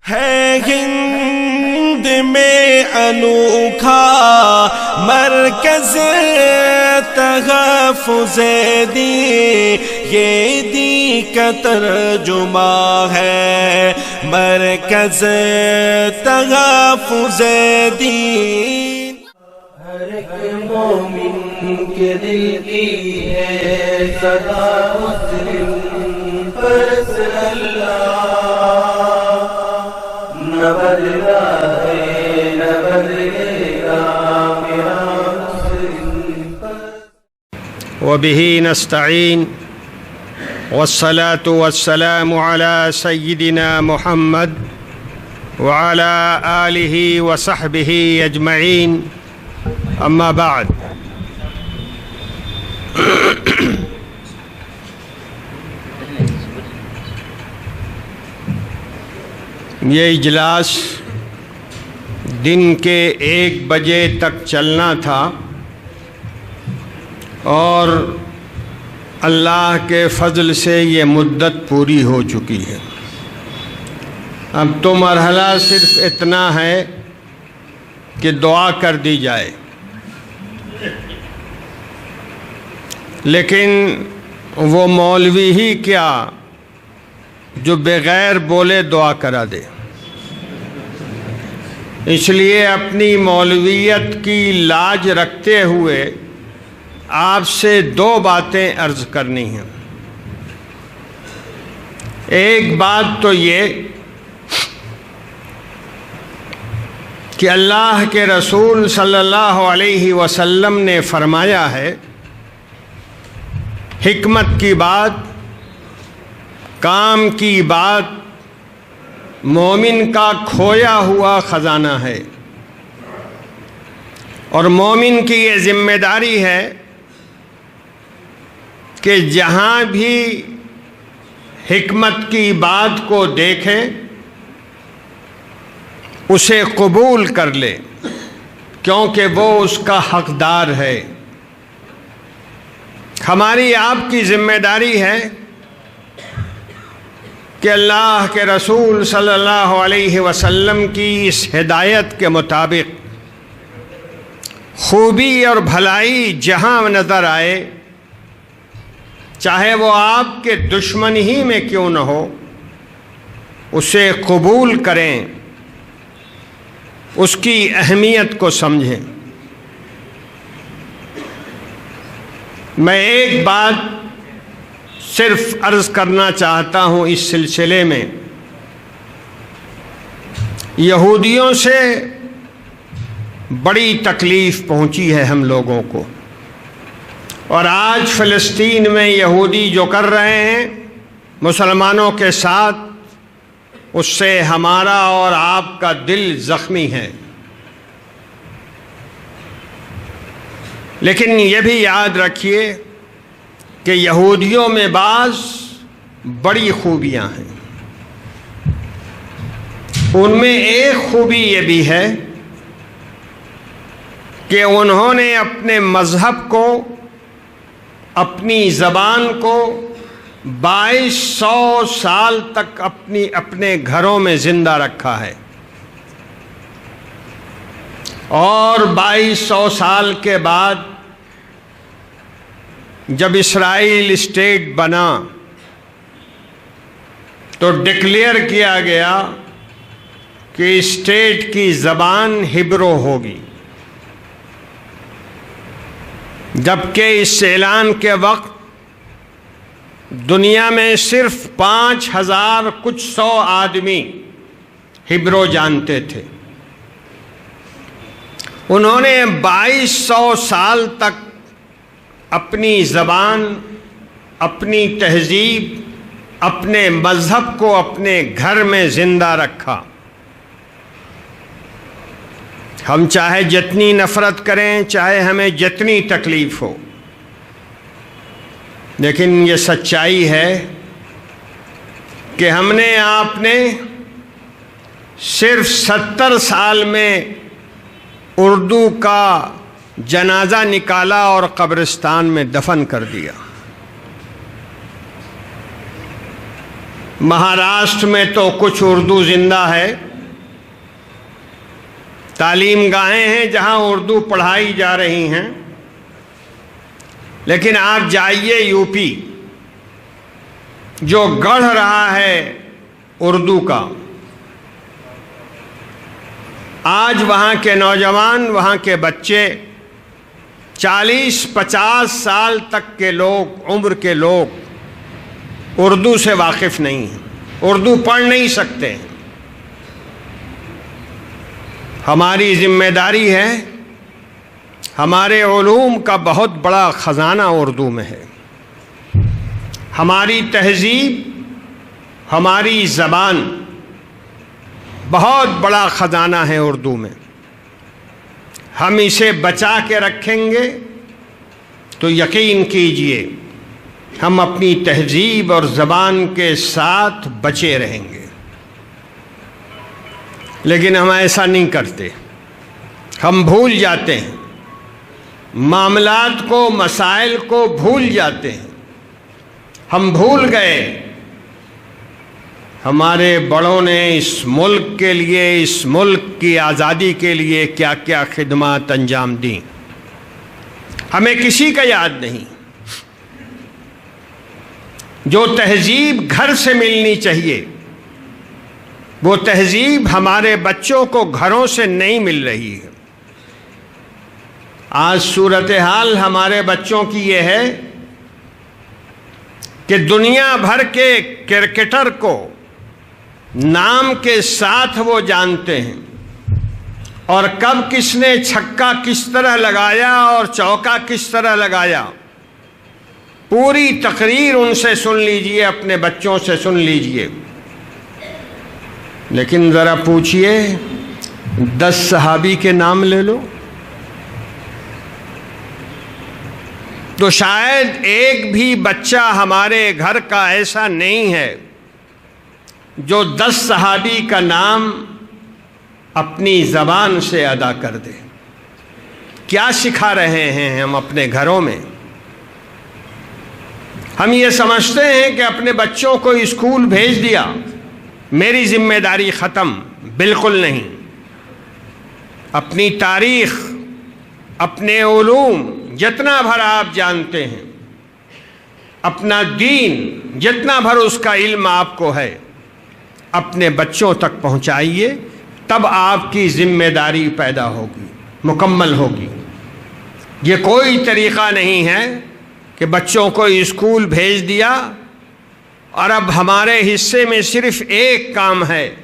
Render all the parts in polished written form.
ہے ہند میں انوکھا مرکز تحفظ دین، یہ دین کا ترجمہ ہے مرکز تحفظ دین۔ ہر ایک مومن کے دل کی ہے صدا مسلم پرست اللہ، نہ بدلا ہے نہ بدلے گا میرا مسلم پرست۔ وبه نستعين والصلاة والسلام على سيدنا محمد وعلى آله وصحبه أجمعين، أما بعد۔ یہ اجلاس دن کے 1 بجے تک چلنا تھا اور اللہ کے فضل سے یہ مدت پوری ہو چکی ہے۔ اب تو مرحلہ صرف اتنا ہے کہ دعا کر دی جائے، لیکن وہ مولوی ہی کیا جو بغیر بولے دعا کرا دے، اس لیے اپنی مولویت کی لاج رکھتے ہوئے آپ سے 2 باتیں عرض کرنی ہیں۔ ایک بات تو یہ کہ اللہ کے رسول صلی اللہ علیہ وسلم نے فرمایا ہے، حکمت کی بات، کام کی بات مومن کا کھویا ہوا خزانہ ہے، اور مومن کی یہ ذمہ داری ہے کہ جہاں بھی حکمت کی بات کو دیکھے اسے قبول کر لے، کیونکہ وہ اس کا حقدار ہے۔ ہماری آپ کی ذمہ داری ہے کہ اللہ کے رسول صلی اللہ علیہ وسلم کی اس ہدایت کے مطابق خوبی اور بھلائی جہاں نظر آئے، چاہے وہ آپ کے دشمن ہی میں کیوں نہ ہو، اسے قبول کریں، اس کی اہمیت کو سمجھیں۔ میں ایک بات صرف عرض کرنا چاہتا ہوں اس سلسلے میں۔ یہودیوں سے بڑی تکلیف پہنچی ہے ہم لوگوں کو، اور آج فلسطین میں یہودی جو کر رہے ہیں مسلمانوں کے ساتھ، اس سے ہمارا اور آپ کا دل زخمی ہے۔ لیکن یہ بھی یاد رکھیے کہ یہودیوں میں بعض بڑی خوبیاں ہیں۔ ان میں ایک خوبی یہ بھی ہے کہ انہوں نے اپنے مذہب کو، اپنی زبان کو 2200 سال تک اپنے گھروں میں زندہ رکھا ہے، اور 2200 سال کے بعد جب اسرائیل اسٹیٹ بنا تو ڈکلیئر کیا گیا کہ اسٹیٹ کی زبان ہبرو ہوگی، جبکہ اس اعلان کے وقت دنیا میں صرف 5000 کچھ 100 آدمی ہبرو جانتے تھے۔ انہوں نے 2200 سال تک اپنی زبان، اپنی تہذیب، اپنے مذہب کو اپنے گھر میں زندہ رکھا۔ ہم چاہے جتنی نفرت کریں، چاہے ہمیں جتنی تکلیف ہو، لیکن یہ سچائی ہے کہ ہم نے آپ نے صرف 70 سال میں اردو کا جنازہ نکالا اور قبرستان میں دفن کر دیا۔ مہاراشٹر میں تو کچھ اردو زندہ ہے، تعلیم گاہیں ہیں جہاں اردو پڑھائی جا رہی ہیں، لیکن آپ جائیے یو پی، جو گڑھ رہا ہے اردو کا، آج وہاں کے نوجوان، وہاں کے بچے 40-50 سال تک کے لوگ، عمر کے لوگ اردو سے واقف نہیں ہیں، اردو پڑھ نہیں سکتے ہیں۔ ہماری ذمہ داری ہے، ہمارے علوم کا بہت بڑا خزانہ اردو میں ہے، ہماری تہذیب، ہماری زبان بہت بڑا خزانہ ہے اردو میں۔ ہم اسے بچا کے رکھیں گے تو یقین کیجئے ہم اپنی تہذیب اور زبان کے ساتھ بچے رہیں گے، لیکن ہم ایسا نہیں کرتے، ہم بھول جاتے ہیں، معاملات کو، مسائل کو بھول جاتے ہیں۔ ہم بھول گئے ہمارے بڑوں نے اس ملک کے لیے، اس ملک کی آزادی کے لیے کیا کیا خدمات انجام دیں، ہمیں کسی کا یاد نہیں۔ جو تہذیب گھر سے ملنی چاہیے، وہ تہذیب ہمارے بچوں کو گھروں سے نہیں مل رہی ہے۔ آج صورتحال ہمارے بچوں کی یہ ہے کہ دنیا بھر کے کرکٹر کو نام کے ساتھ وہ جانتے ہیں، اور کب کس نے چھکا کس طرح لگایا اور چوکا کس طرح لگایا، پوری تقریر ان سے سن لیجئے، اپنے بچوں سے سن لیجئے۔ لیکن ذرا پوچھئے 10 صحابی کے نام لے لو تو شاید ایک بھی بچہ ہمارے گھر کا ایسا نہیں ہے جو 10 صحابی کا نام اپنی زبان سے ادا کر دے۔ کیا سکھا رہے ہیں ہم اپنے گھروں میں؟ ہم یہ سمجھتے ہیں کہ اپنے بچوں کو اسکول بھیج دیا، میری ذمہ داری ختم۔ بالکل نہیں۔ اپنی تاریخ، اپنے علوم جتنا بھر آپ جانتے ہیں، اپنا دین جتنا بھر اس کا علم آپ کو ہے، اپنے بچوں تک پہنچائیے، تب آپ کی ذمہ داری پیدا ہوگی، مکمل ہوگی۔ یہ کوئی طریقہ نہیں ہے کہ بچوں کو اسکول بھیج دیا اور اب ہمارے حصے میں صرف ایک کام ہے،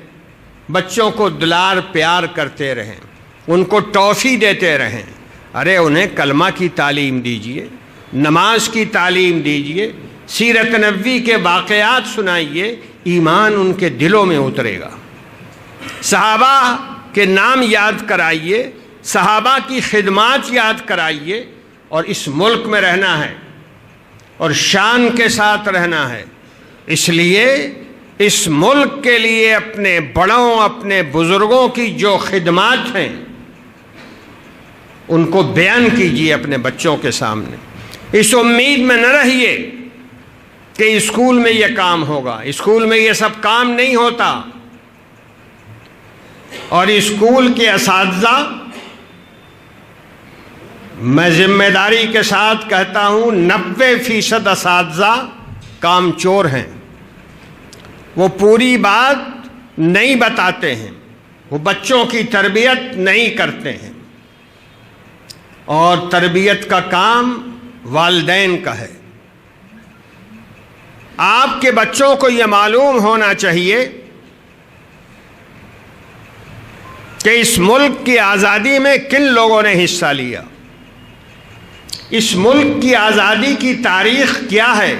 بچوں کو دلار پیار کرتے رہیں، ان کو ٹافی دیتے رہیں۔ ارے انہیں کلمہ کی تعلیم دیجئے، نماز کی تعلیم دیجئے، سیرت نبوی کے واقعات سنائیے، ایمان ان کے دلوں میں اترے گا۔ صحابہ کے نام یاد کرائیے، صحابہ کی خدمات یاد کرائیے، اور اس ملک میں رہنا ہے اور شان کے ساتھ رہنا ہے۔ اس لیے اس ملک کے لیے اپنے بڑوں، اپنے بزرگوں کی جو خدمات ہیں ان کو بیان کیجیے اپنے بچوں کے سامنے۔ اس امید میں نہ رہیے کہ اسکول میں یہ کام ہوگا، اسکول میں یہ سب کام نہیں ہوتا۔ اور اسکول کے اساتذہ، میں ذمہ داری کے ساتھ کہتا ہوں 90% اساتذہ کام چور ہیں۔ وہ پوری بات نہیں بتاتے ہیں، وہ بچوں کی تربیت نہیں کرتے ہیں، اور تربیت کا کام والدین کا ہے۔ آپ کے بچوں کو یہ معلوم ہونا چاہیے کہ اس ملک کی آزادی میں کن لوگوں نے حصہ لیا، اس ملک کی آزادی کی تاریخ کیا ہے،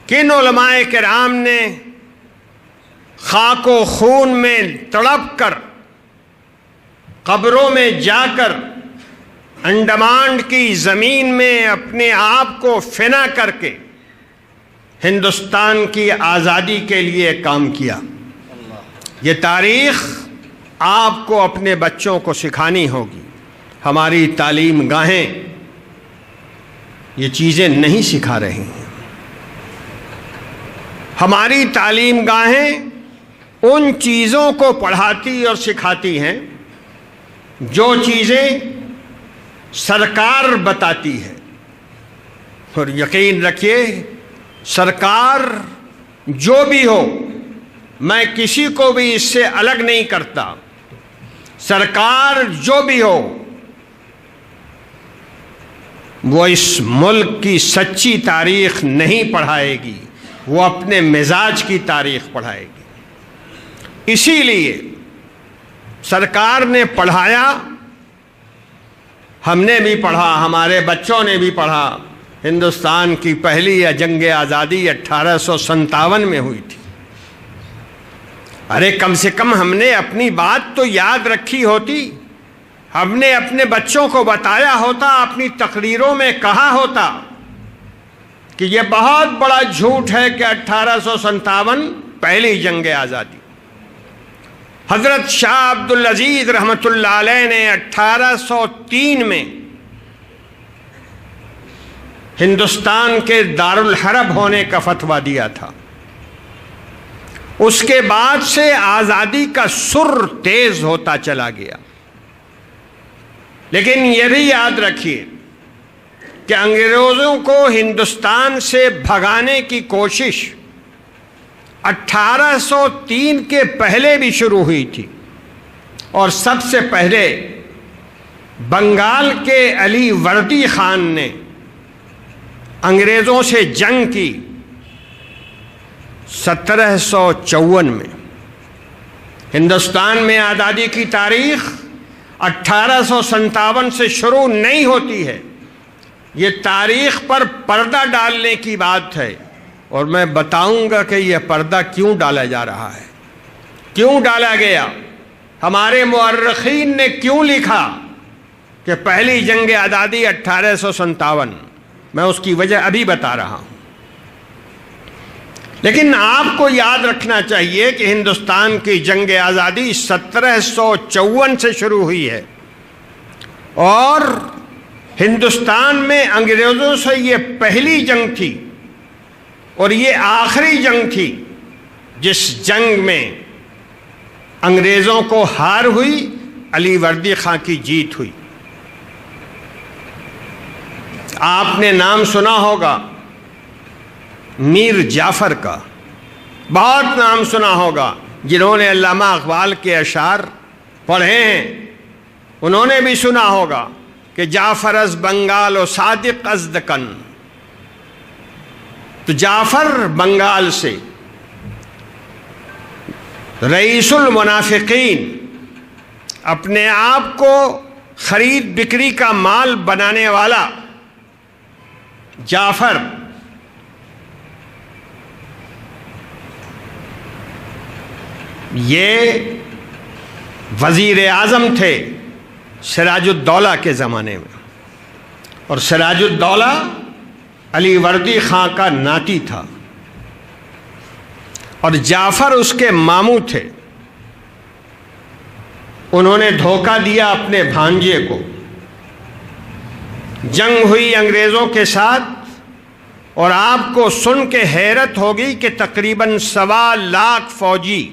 کن علماء کرام نے خاک و خون میں تڑپ کر، قبروں میں جا کر، انڈمان کی زمین میں اپنے آپ کو فنا کر کے ہندوستان کی آزادی کے لیے کام کیا۔ یہ تاریخ آپ کو اپنے بچوں کو سکھانی ہوگی۔ ہماری تعلیم گاہیں یہ چیزیں نہیں سکھا رہی ہیں۔ ہماری تعلیم گاہیں ان چیزوں کو پڑھاتی اور سکھاتی ہیں جو چیزیں سرکار بتاتی ہے، اور یقین رکھیے سرکار جو بھی ہو، میں کسی کو بھی اس سے الگ نہیں کرتا، سرکار جو بھی ہو وہ اس ملک کی سچی تاریخ نہیں پڑھائے گی، وہ اپنے مزاج کی تاریخ پڑھائے گی۔ اسی لیے سرکار نے پڑھایا، ہم نے بھی پڑھا، ہمارے بچوں نے بھی پڑھا۔ ہندوستان کی پہلی جنگ آزادی 1857 میں ہوئی تھی۔ ارے کم سے کم ہم نے اپنی بات تو یاد رکھی ہوتی، ہم نے اپنے بچوں کو بتایا ہوتا، اپنی تقریروں میں کہا ہوتا کہ یہ بہت بڑا جھوٹ ہے کہ 1857 پہلی جنگ آزادی۔ حضرت شاہ عبدالعزیز رحمۃ اللہ علیہ نے 1803 میں ہندوستان کے دارالحرب ہونے کا فتویٰ دیا تھا۔ اس کے بعد سے آزادی کا سر تیز ہوتا چلا گیا، لیکن یہ بھی یاد رکھیے کہ انگریزوں کو ہندوستان سے بھگانے کی کوشش 1803 کے پہلے بھی شروع ہوئی تھی، اور سب سے پہلے بنگال کے علی وردی خان نے انگریزوں سے جنگ کی 1754 میں۔ ہندوستان میں آزادی کی تاریخ 1857 سے شروع نہیں ہوتی ہے، یہ تاریخ پر پردہ ڈالنے کی بات ہے، اور میں بتاؤں گا کہ یہ پردہ کیوں ڈالا جا رہا ہے، کیوں ڈالا گیا، ہمارے مورخین نے کیوں لکھا کہ پہلی جنگ آزادی 1857۔ میں اس کی وجہ ابھی بتا رہا ہوں، لیکن آپ کو یاد رکھنا چاہیے کہ ہندوستان کی جنگ آزادی 1754 سے شروع ہوئی ہے، اور ہندوستان میں انگریزوں سے یہ پہلی جنگ تھی اور یہ آخری جنگ تھی جس جنگ میں انگریزوں کو ہار ہوئی، علی وردی خان کی جیت ہوئی۔ آپ نے نام سنا ہوگا میر جعفر کا، بہت نام سنا ہوگا، جنہوں نے علامہ اقبال کے اشعار پڑھے ہیں انہوں نے بھی سنا ہوگا کہ جعفر از بنگال و صادق از دکن۔ تو جعفر بنگال سے، رئیس المنافقین، اپنے آپ کو خرید بکری کا مال بنانے والا جعفر، یہ وزیر اعظم تھے سراج الدولہ کے زمانے میں، اور سراج الدولہ علی وردی خان کا ناتی تھا، اور جعفر اس کے ماموں تھے۔ انہوں نے دھوکہ دیا اپنے بھانجے کو، جنگ ہوئی انگریزوں کے ساتھ، اور آپ کو سن کے حیرت ہوگی کہ تقریباً 1.25 لاکھ فوجی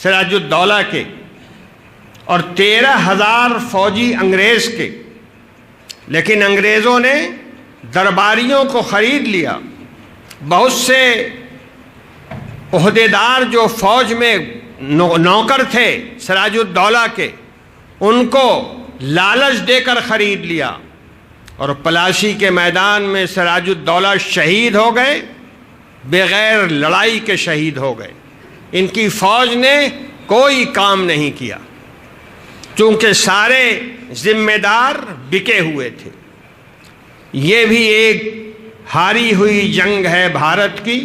سراج الدولہ کے اور 13,000 فوجی انگریز کے، لیکن انگریزوں نے درباریوں کو خرید لیا۔ بہت سے عہدیدار جو فوج میں نوکر تھے سراج الدولہ کے، ان کو لالچ دے کر خرید لیا، اور پلاشی کے میدان میں سراج الدولہ شہید ہو گئے، بغیر لڑائی کے شہید ہو گئے۔ ان کی فوج نے کوئی کام نہیں کیا، چونکہ سارے ذمہ دار بکے ہوئے تھے۔ یہ بھی ایک ہاری ہوئی جنگ ہے بھارت کی،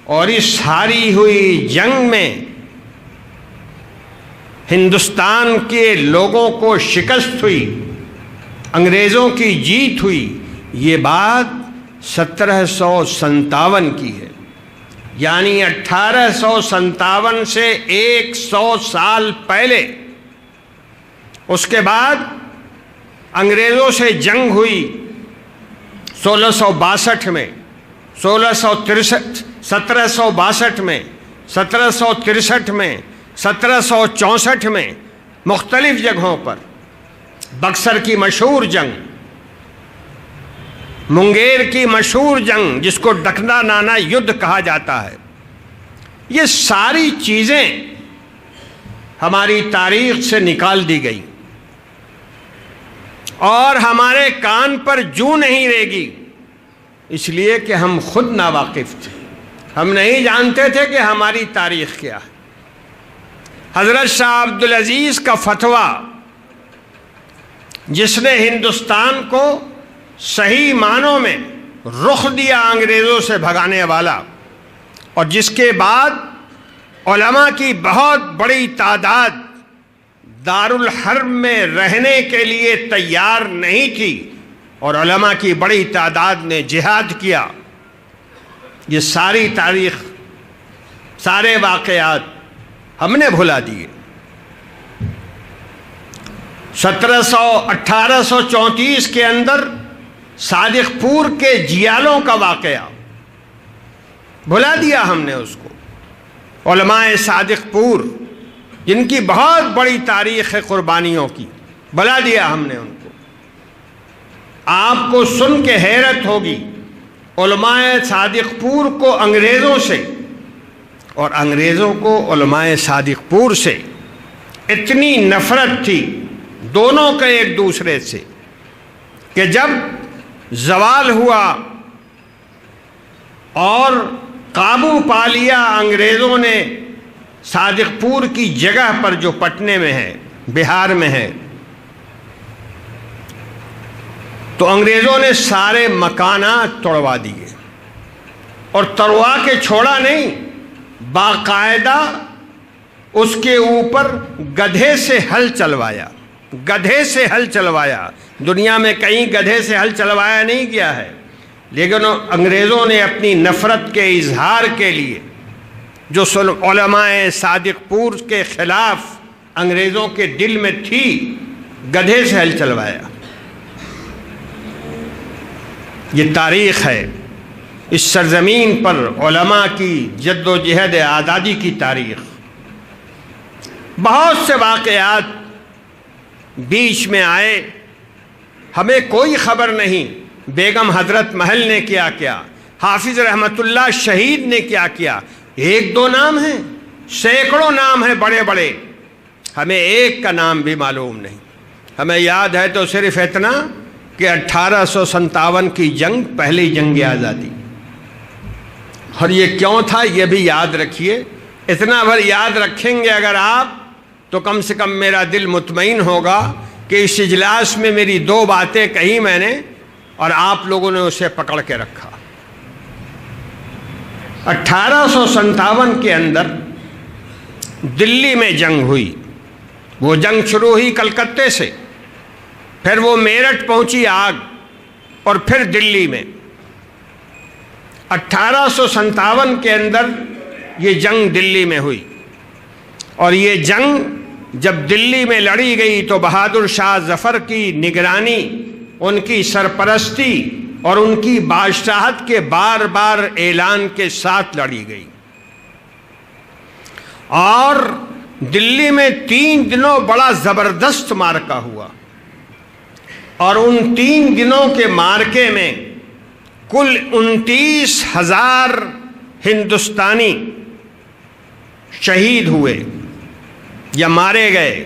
اور اس ہاری ہوئی جنگ میں ہندوستان کے لوگوں کو شکست ہوئی، انگریزوں کی جیت ہوئی۔ یہ بات 1757 کی ہے، یعنی 1857 سے 100 سال پہلے۔ اس کے بعد انگریزوں سے جنگ ہوئی 1662 میں، 1663 1762 میں، 1763 میں، 1764 میں مختلف جگہوں پر، بکسر کی مشہور جنگ، منگیر کی مشہور جنگ جس کو ڈکنا نانا یدھ کہا جاتا ہے، یہ ساری چیزیں ہماری تاریخ سے نکال دی گئی اور ہمارے کان پر جوں نہیں رہے گی، اس لیے کہ ہم خود ناواقف تھے، ہم نہیں جانتے تھے کہ ہماری تاریخ کیا ہے۔ حضرت شاہ عبدالعزیز کا فتویٰ، جس نے ہندوستان کو صحیح معنوں میں رخ دیا انگریزوں سے بھگانے والا، اور جس کے بعد علماء کی بہت بڑی تعداد دارالحرب میں رہنے کے لیے تیار نہیں تھی اور علماء کی بڑی تعداد نے جہاد کیا، یہ ساری تاریخ، سارے واقعات ہم نے بھلا دیے۔ 1834 کے اندر صادق پور کے جیالوں کا واقعہ بھلا دیا ہم نے اس کو۔ علماء صادق پور جن کی بہت بڑی تاریخ ہے قربانیوں کی، بھلا دیا ہم نے ان کو۔ آپ کو سن کے حیرت ہوگی، علماء صادق پور کو انگریزوں سے اور انگریزوں کو علماء صادق پور سے اتنی نفرت تھی دونوں کے ایک دوسرے سے کہ جب زوال ہوا اور قابو پا لیا انگریزوں نے صادق پور کی جگہ پر جو پٹنے میں ہے، بہار میں ہے، تو انگریزوں نے سارے مکانات توڑوا دیے اور توڑوا کے چھوڑا نہیں، باقاعدہ اس کے اوپر گدھے سے ہل چلوایا، گدھے سے ہل چلوایا۔ دنیا میں کہیں گدھے سے ہل چلوایا نہیں گیا ہے، لیکن انگریزوں نے اپنی نفرت کے اظہار کے لیے جو علماء صادق پور کے خلاف انگریزوں کے دل میں تھی، گدھے سے ہل چلوایا۔ یہ تاریخ ہے، اس سرزمین پر علماء کی جد و جہد آزادی کی تاریخ۔ بہت سے واقعات بیچ میں آئے، ہمیں کوئی خبر نہیں بیگم حضرت محل نے کیا کیا، حافظ رحمت اللہ شہید نے کیا کیا۔ ایک دو نام ہیں، سینکڑوں نام ہیں بڑے بڑے، ہمیں ایک کا نام بھی معلوم نہیں۔ ہمیں یاد ہے تو صرف اتنا کہ 1857 کی جنگ، پہلی جنگ آزادی، اور یہ کیوں تھا یہ بھی یاد رکھیے۔ اتنا بھر یاد رکھیں گے اگر آپ تو کم سے کم میرا دل مطمئن ہوگا کہ اس اجلاس میں میری دو باتیں کہی میں نے اور آپ لوگوں نے اسے پکڑ کے رکھا۔ 1857 کے اندر دلی میں جنگ ہوئی، وہ جنگ شروع ہوئی کلکتے سے، پھر وہ میرٹھ پہنچی آگ، اور پھر دلی میں۔ 1857 کے اندر یہ جنگ دلی میں ہوئی، اور یہ جنگ جب دلی میں لڑی گئی تو بہادر شاہ ظفر کی نگرانی، ان کی سرپرستی اور ان کی بادشاہت کے بار بار اعلان کے ساتھ لڑی گئی، اور دلی میں 3 دنوں بڑا زبردست معرکہ ہوا، اور ان 3 دنوں کے معرکے میں کل 29,000 ہندوستانی شہید ہوئے یا مارے گئے۔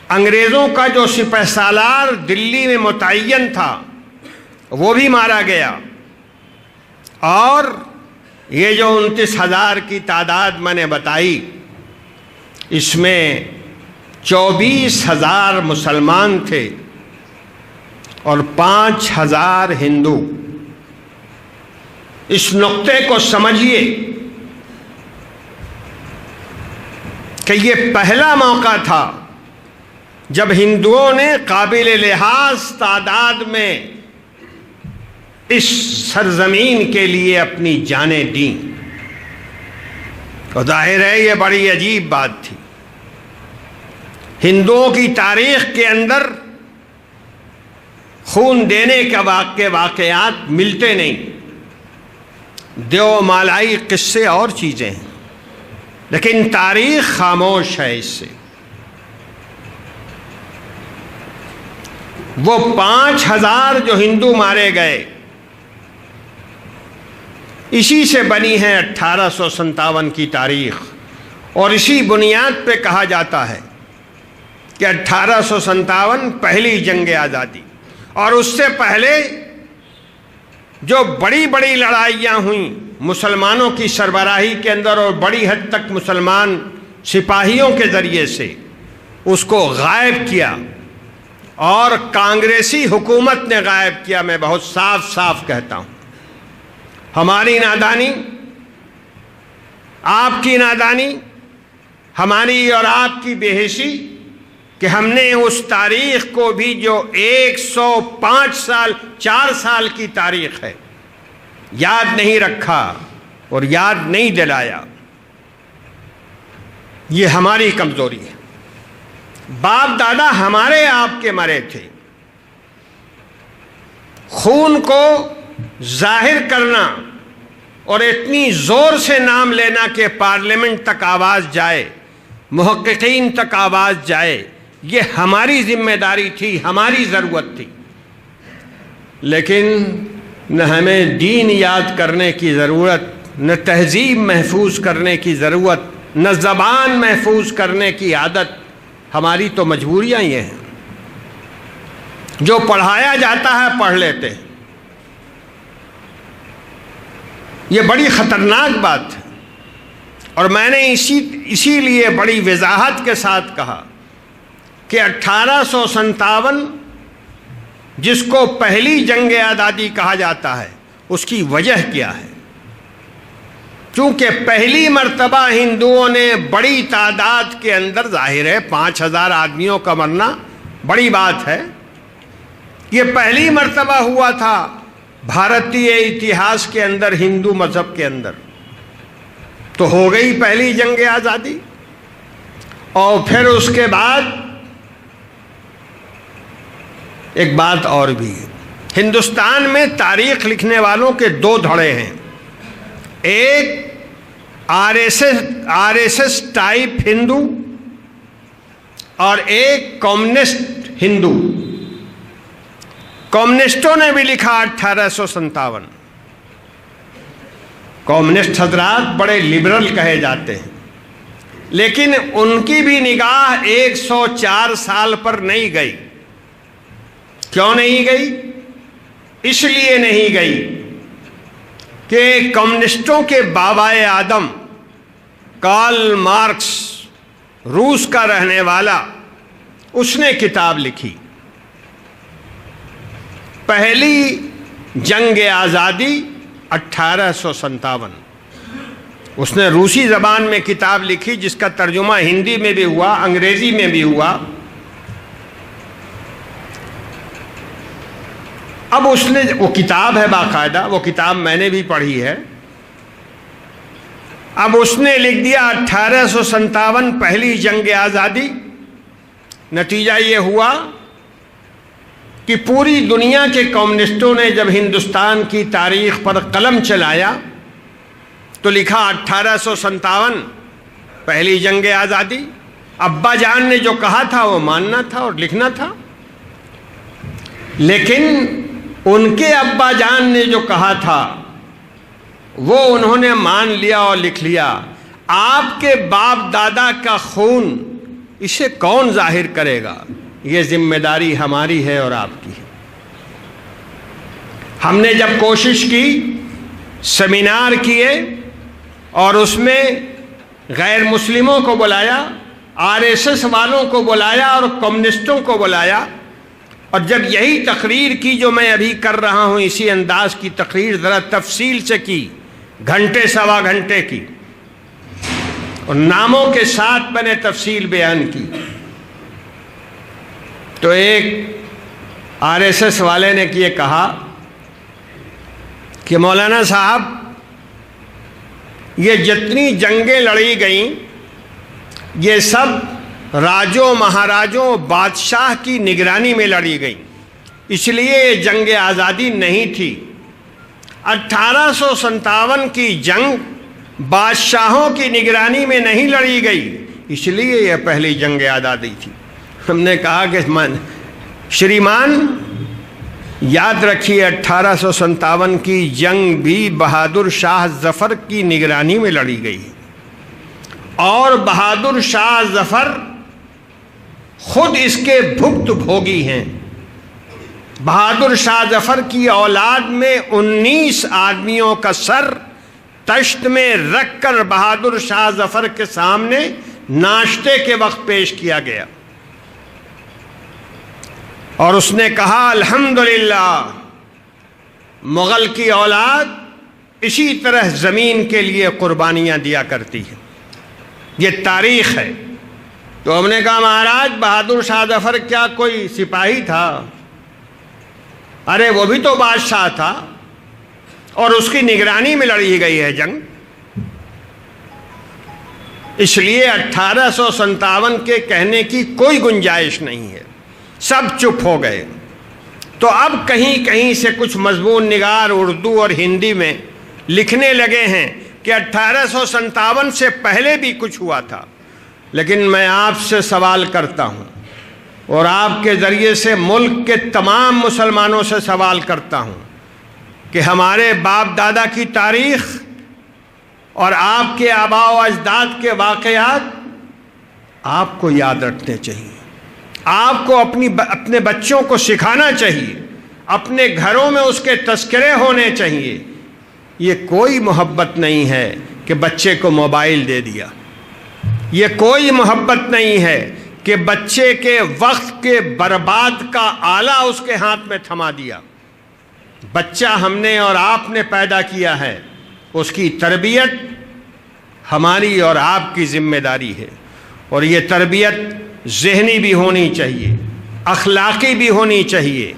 انگریزوں کا جو سپہ سالار دلی میں متعین تھا وہ بھی مارا گیا، اور یہ جو 29,000 کی تعداد میں نے بتائی، اس میں 24,000 مسلمان تھے اور 5,000 ہندو۔ اس نقطے کو سمجھیے کہ یہ پہلا موقع تھا جب ہندوؤں نے قابل لحاظ تعداد میں اس سرزمین کے لیے اپنی جانیں دیں، تو ظاہر ہے یہ بڑی عجیب بات تھی۔ ہندوؤں کی تاریخ کے اندر خون دینے کا واقعات ملتے نہیں، دیو مالائی قصے اور چیزیں ہیں، لیکن تاریخ خاموش ہے اس سے۔ وہ 5000 جو ہندو مارے گئے، اسی سے بنی ہے 1857 کی تاریخ، اور اسی بنیاد پہ کہا جاتا ہے کہ 1857 پہلی جنگ آزادی، اور اس سے پہلے جو بڑی بڑی لڑائیاں ہوئیں مسلمانوں کی سربراہی کے اندر اور بڑی حد تک مسلمان سپاہیوں کے ذریعے سے، اس کو غائب کیا، اور کانگریسی حکومت نے غائب کیا۔ میں بہت صاف صاف کہتا ہوں، ہماری نادانی، آپ کی نادانی، ہماری اور آپ کی بے حسی کہ ہم نے اس تاریخ کو بھی جو 105 سال 4 سال کی تاریخ ہے یاد نہیں رکھا اور یاد نہیں دلایا۔ یہ ہماری کمزوری ہے۔ باپ دادا ہمارے آپ کے مرے تھے، خون کو ظاہر کرنا اور اتنی زور سے نام لینا کہ پارلیمنٹ تک آواز جائے، محققین تک آواز جائے، یہ ہماری ذمہ داری تھی، ہماری ضرورت تھی۔ لیکن نہ ہمیں دین یاد کرنے کی ضرورت، نہ تہذیب محفوظ کرنے کی ضرورت، نہ زبان محفوظ کرنے کی عادت۔ ہماری تو مجبوریاں یہ ہیں، جو پڑھایا جاتا ہے پڑھ لیتے ہیں۔ یہ بڑی خطرناک بات ہے، اور میں نے اسی لیے بڑی وضاحت کے ساتھ کہا کہ 1857 جس کو پہلی جنگ آزادی کہا جاتا ہے، اس کی وجہ کیا ہے؟ چونکہ پہلی مرتبہ ہندوؤں نے بڑی تعداد کے اندر، ظاہر ہے 5000 آدمیوں کا مرنا بڑی بات ہے، یہ پہلی مرتبہ ہوا تھا بھارتی اتہاس کے اندر، ہندو مذہب کے اندر، تو ہو گئی پہلی جنگ آزادی۔ اور پھر اس کے بعد ایک بات اور بھی ہے، ہندوستان میں تاریخ لکھنے والوں کے 2 دھڑے ہیں، ایک آر ایس ایس ٹائپ ہندو اور ایک کمیونسٹ ہندو۔ کمیونسٹوں نے بھی لکھا 1857۔ کمیونسٹ حضرات بڑے لبرل کہے جاتے ہیں، لیکن ان کی بھی نگاہ 104 سال پر نہیں گئی۔ کیوں نہیں گئی؟ اس لیے نہیں گئی کہ کمیونسٹوں کے بابائے آدم کارل مارکس، روس کا رہنے والا، اس نے کتاب لکھی پہلی جنگ آزادی 1857۔ اس نے روسی زبان میں کتاب لکھی جس کا ترجمہ ہندی میں بھی ہوا، انگریزی میں بھی ہوا۔ اب اس نے، وہ کتاب ہے باقاعدہ، وہ کتاب میں نے بھی پڑھی ہے۔ اب اس نے لکھ دیا 1857 پہلی جنگ آزادی۔ نتیجہ یہ ہوا کہ پوری دنیا کے کمیونسٹوں نے جب ہندوستان کی تاریخ پر قلم چلایا تو لکھا 1857 پہلی جنگ آزادی۔ ابا جان نے جو کہا تھا وہ ماننا تھا اور لکھنا تھا، لیکن ان کے ابا جان نے جو کہا تھا وہ انہوں نے مان لیا اور لکھ لیا۔ آپ کے باپ دادا کا خون اسے کون ظاہر کرے گا؟ یہ ذمہ داری ہماری ہے اور آپ کی ہے۔ ہم نے جب کوشش کی، سیمینار کیے اور اس میں غیر مسلموں کو بلایا، آر ایس ایس والوں کو بلایا اور کمیونسٹوں کو بلایا، اور جب یہی تقریر کی جو میں ابھی کر رہا ہوں، اسی انداز کی تقریر ذرا تفصیل سے کی، گھنٹے سوا گھنٹے کی، اور ناموں کے ساتھ میں نے تفصیل بیان کی، تو ایک آر ایس ایس والے نے یہ کہا کہ مولانا صاحب، یہ جتنی جنگیں لڑی گئیں یہ سب راجوں، مہاراجوں، بادشاہ کی نگرانی میں لڑی گئیں، اس لیے یہ جنگ آزادی نہیں تھی۔ 1857 کی جنگ بادشاہوں کی نگرانی میں نہیں لڑی گئی، اس لیے یہ پہلی جنگ آزادی تھی۔ ہم نے کہا کہ شریمان یاد رکھیے 1857 کی جنگ بھی بہادر شاہ ظفر کی نگرانی میں لڑی گئی، اور بہادر شاہ ظفر خود اس کے بھگت بھوگی ہیں۔ بہادر شاہ ظفر کی اولاد میں 19 آدمیوں کا سر تشت میں رکھ کر بہادر شاہ ظفر کے سامنے ناشتے کے وقت پیش کیا گیا، اور اس نے کہا الحمدللہ مغل کی اولاد اسی طرح زمین کے لیے قربانیاں دیا کرتی ہے، یہ تاریخ ہے۔ تو ہم نے کہا مہاراج بہادر شاہ ظفر کیا کوئی سپاہی تھا؟ ارے وہ بھی تو بادشاہ تھا، اور اس کی نگرانی میں لڑی گئی ہے جنگ۔ اس لیے 1857 کے کہنے کی کوئی گنجائش نہیں ہے، سب چپ ہو گئے۔ تو اب کہیں کہیں سے کچھ مضمون نگار اردو اور ہندی میں لکھنے لگے ہیں کہ 1857 سے پہلے بھی کچھ ہوا تھا، لیکن میں آپ سے سوال کرتا ہوں، اور آپ کے ذریعے سے ملک کے تمام مسلمانوں سے سوال کرتا ہوں کہ ہمارے باپ دادا کی تاریخ اور آپ کے آباء و اجداد کے واقعات آپ کو یاد رکھنے چاہیے، آپ کو اپنے بچوں کو سکھانا چاہیے، اپنے گھروں میں اس کے تذکرے ہونے چاہیے۔ یہ کوئی محبت نہیں ہے کہ بچے کو موبائل دے دیا، یہ کوئی محبت نہیں ہے کہ بچے کے وقت کے برباد کا آلہ اس کے ہاتھ میں تھما دیا۔ بچہ ہم نے اور آپ نے پیدا کیا ہے، اس کی تربیت ہماری اور آپ کی ذمہ داری ہے، اور یہ تربیت ذہنی بھی ہونی چاہیے، اخلاقی بھی ہونی چاہیے،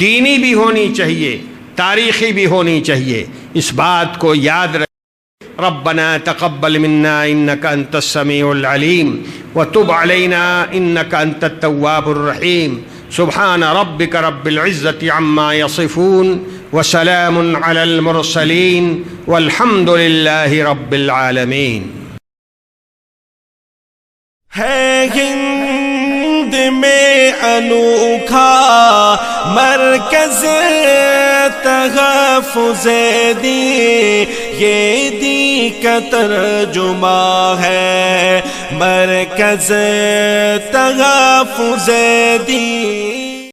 دینی بھی ہونی چاہیے، تاریخی بھی ہونی چاہیے۔ اس بات کو یاد رکھیں۔ ربنا تقبل منا انك انت السميع العليم وتب علينا انك انت التواب الرحيم سبحان ربك رب العزة عما يصفون وسلام على المرسلين والحمد لله رب العالمين۔ ہے ہند میں انوکھا مرکز تحفظ دین، یہ دین کا ترجمہ ہے مرکز تحفظ دین۔